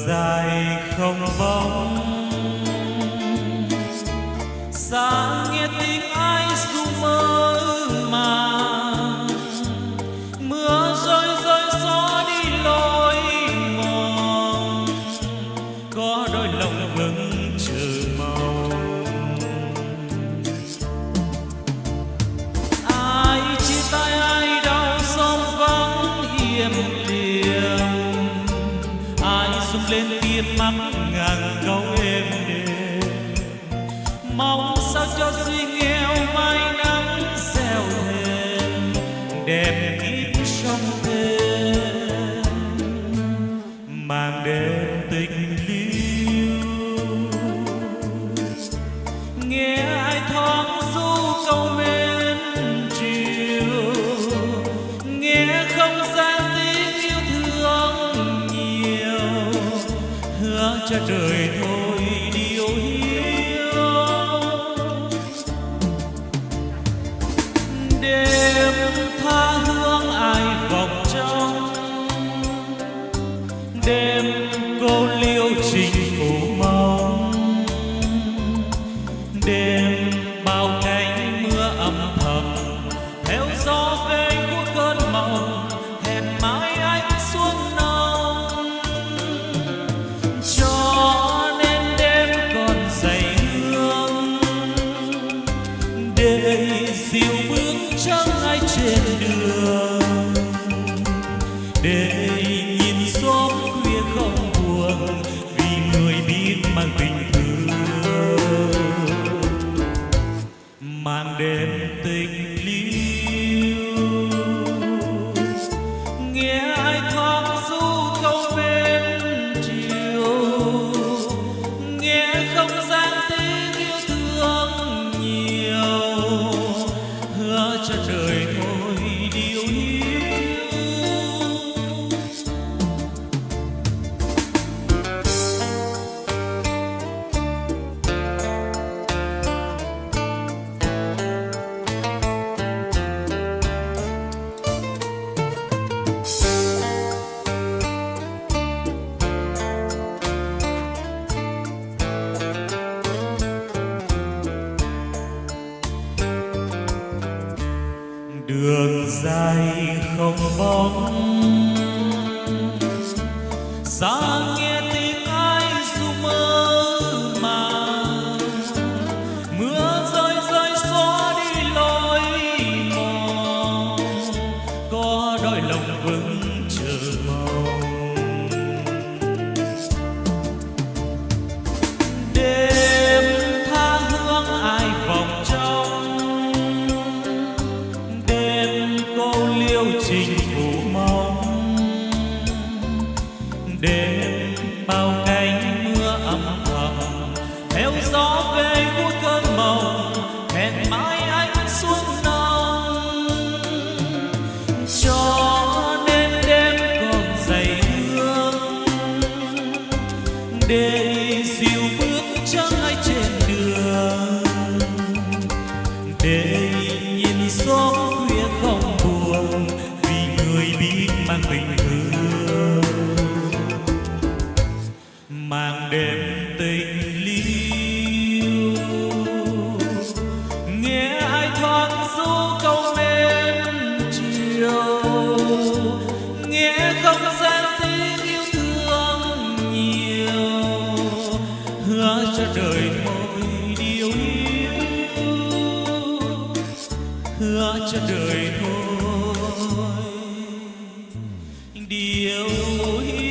dài không bóng, xa nghe tiếng ai ru mơ màng. Mưa rơi rơi xóa đi lối mòn, có đôi lòng vẫn chờ mong. Ai chia tay ai đau xóm vắng im lìm, ai rung lên tiếng mắc ngàn câu êm đềm. Mong sao cho duy nghèo mai nắng gieo thêm đẹp ít trong đêm, màn đêm tình lưu. Nghe ai thoáng ru câu mến chiều, nghe không gian tiếng yêu thương nhiều, hứa cho đời thôi điều hiu. Đêm tha hương ai vòng trong, đêm cô liêu trình phủ mong, đêm bao cánh mưa âm thầm theo gió về của cơn mộng, hẹn mãi anh xuống nông. Cho nên đêm còn dày hương để dìu bước chân ai trên đường, để nhìn xóm khuya không buồn vì người biết mang tình thương. Màn đêm tình lưu, nghe ai thoáng ru câu bên chiều, nghe không gian tiếng yêu thương nhiều, hứa cho trời thôi điều hiu. Đường dài không bóng, xa nghe tiếng ai ru mơ màng. Mưa rơi rơi xóa đi lối mòn, có đôi lòng vẫn chờ mong. Đêm tha hương ai vòng trong, đêm cô liêu trình phủ mong, đêm bao cánh mưa âm thầm theo gió về của cơn mộng, hẹn mãi anh xuống nông. Cho nên đêm còn dày hương để dìu bước chân ai trên đường, để nhìn xóm khuya không buồn vì người biết mang tình thương. Màn đêm tình lưu, nghe ai thoáng ru câu bên chiều, nghe không gian tiếng yêu thương nhiều, hứa cho đời thôi điều hiu, hứa cho đời thôi điều hiu.